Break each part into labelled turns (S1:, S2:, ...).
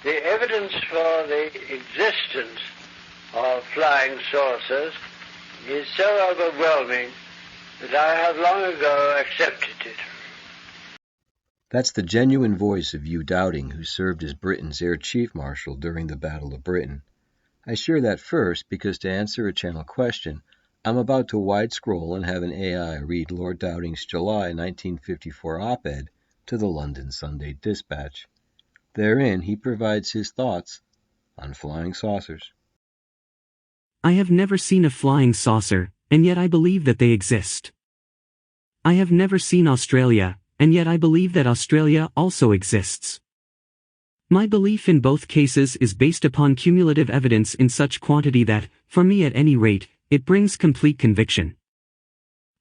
S1: The evidence for the existence of flying saucers is so overwhelming that I have long ago accepted it.
S2: That's the genuine voice of Hugh Dowding, who served as Britain's Air Chief Marshal during the Battle of Britain. I share that first because to answer a channel question, I'm about to wide scroll and have an AI read Lord Dowding's July 1954 op-ed to the London Sunday Dispatch. Therein he provides his thoughts on flying saucers.
S3: I have never seen a flying saucer, and yet I believe that they exist. I have never seen Australia, and yet I believe that Australia also exists. My belief in both cases is based upon cumulative evidence in such quantity that, for me at any rate, it brings complete conviction.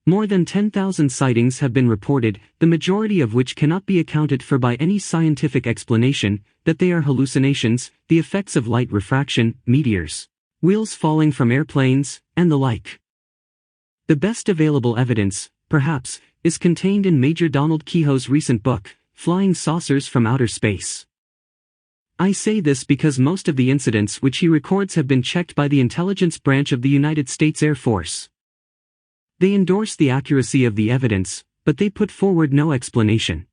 S3: More than 10,000 sightings have been reported, the majority of which cannot be accounted for by any scientific explanation, that they are hallucinations, the effects of light refraction, meteors, wheels falling from airplanes, and the like. The best available evidence, perhaps, is contained in Major Donald Kehoe's recent book, Flying Saucers from Outer Space. I say this because most of the incidents which he records have been checked by the intelligence branch of the United States Air Force. They endorse the accuracy of the evidence, but they put forward no explanation.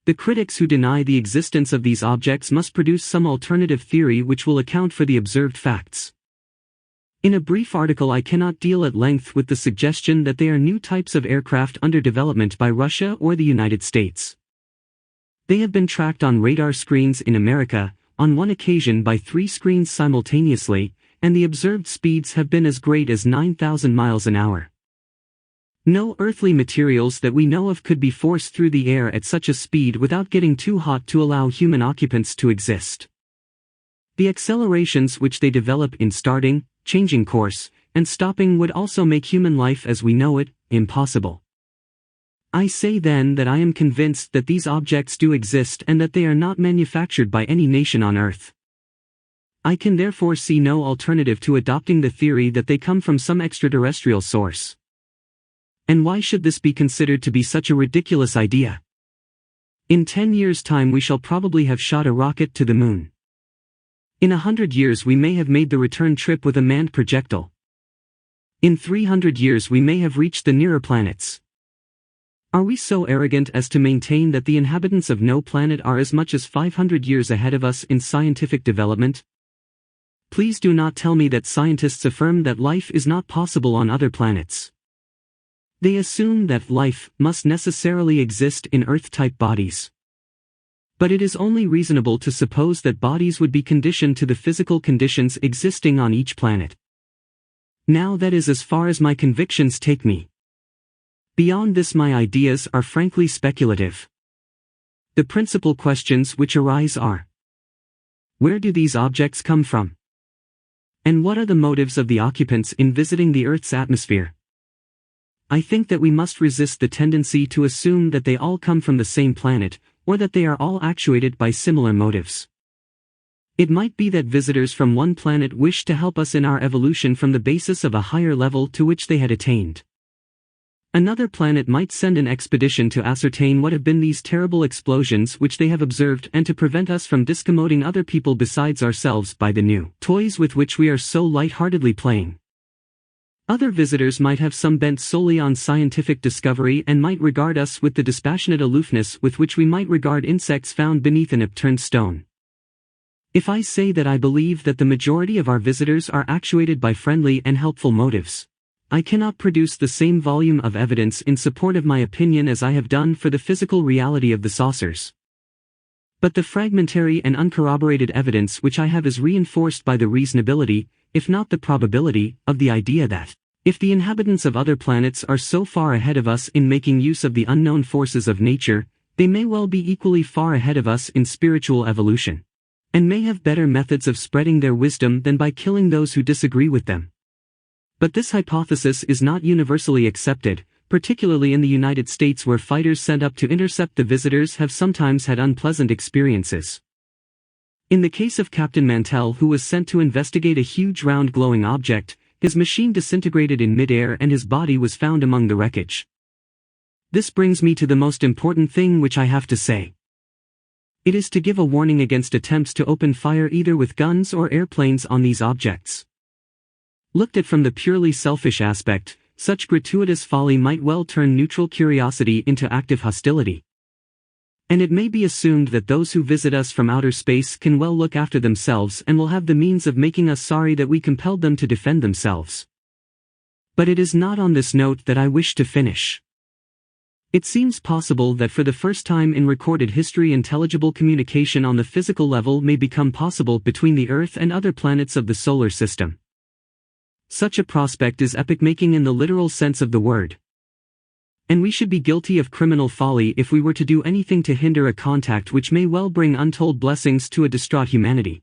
S3: The critics who deny the existence of these objects must produce some alternative theory which will account for the observed facts. In a brief article I cannot deal at length with the suggestion that they are new types of aircraft under development by Russia or the United States. They have been tracked on radar screens in America, on one occasion by 3 screens simultaneously, and the observed speeds have been as great as 9,000 miles an hour. No earthly materials that we know of could be forced through the air at such a speed without getting too hot to allow human occupants to exist. The accelerations which they develop in starting, changing course, and stopping would also make human life as we know it, impossible. I say then that I am convinced that these objects do exist and that they are not manufactured by any nation on Earth. I can therefore see no alternative to adopting the theory that they come from some extraterrestrial source. And why should this be considered to be such a ridiculous idea? In 10 years' time we shall probably have shot a rocket to the moon. In 100 years we may have made the return trip with a manned projectile. In 300 years we may have reached the nearer planets. Are we so arrogant as to maintain that the inhabitants of no planet are as much as 500 years ahead of us in scientific development? Please do not tell me that scientists affirm that life is not possible on other planets. They assume that life must necessarily exist in Earth-type bodies. But it is only reasonable to suppose that bodies would be conditioned to the physical conditions existing on each planet. Now that is as far as my convictions take me. Beyond this my ideas are frankly speculative. The principal questions which arise are: where do these objects come from? And what are the motives of the occupants in visiting the Earth's atmosphere? I think that we must resist the tendency to assume that they all come from the same planet, or that they are all actuated by similar motives. It might be that visitors from one planet wish to help us in our evolution from the basis of a higher level to which they had attained. Another planet might send an expedition to ascertain what have been these terrible explosions which they have observed and to prevent us from discommoding other people besides ourselves by the new toys with which we are so light-heartedly playing. Other visitors might have some bent solely on scientific discovery and might regard us with the dispassionate aloofness with which we might regard insects found beneath an upturned stone. If I say that I believe that the majority of our visitors are actuated by friendly and helpful motives, I cannot produce the same volume of evidence in support of my opinion as I have done for the physical reality of the saucers. But the fragmentary and uncorroborated evidence which I have is reinforced by the reasonability, if not the probability, of the idea that, if the inhabitants of other planets are so far ahead of us in making use of the unknown forces of nature, they may well be equally far ahead of us in spiritual evolution, and may have better methods of spreading their wisdom than by killing those who disagree with them. But this hypothesis is not universally accepted, particularly in the United States where fighters sent up to intercept the visitors have sometimes had unpleasant experiences. In the case of Captain Mantell, who was sent to investigate a huge round glowing object, his machine disintegrated in mid-air and his body was found among the wreckage. This brings me to the most important thing which I have to say. It is to give a warning against attempts to open fire either with guns or airplanes on these objects. Looked at from the purely selfish aspect, such gratuitous folly might well turn neutral curiosity into active hostility. And it may be assumed that those who visit us from outer space can well look after themselves and will have the means of making us sorry that we compelled them to defend themselves. But it is not on this note that I wish to finish. It seems possible that for the first time in recorded history intelligible communication on the physical level may become possible between the Earth and other planets of the solar system. Such a prospect is epoch-making in the literal sense of the word. And we should be guilty of criminal folly if we were to do anything to hinder a contact which may well bring untold blessings to a distraught humanity.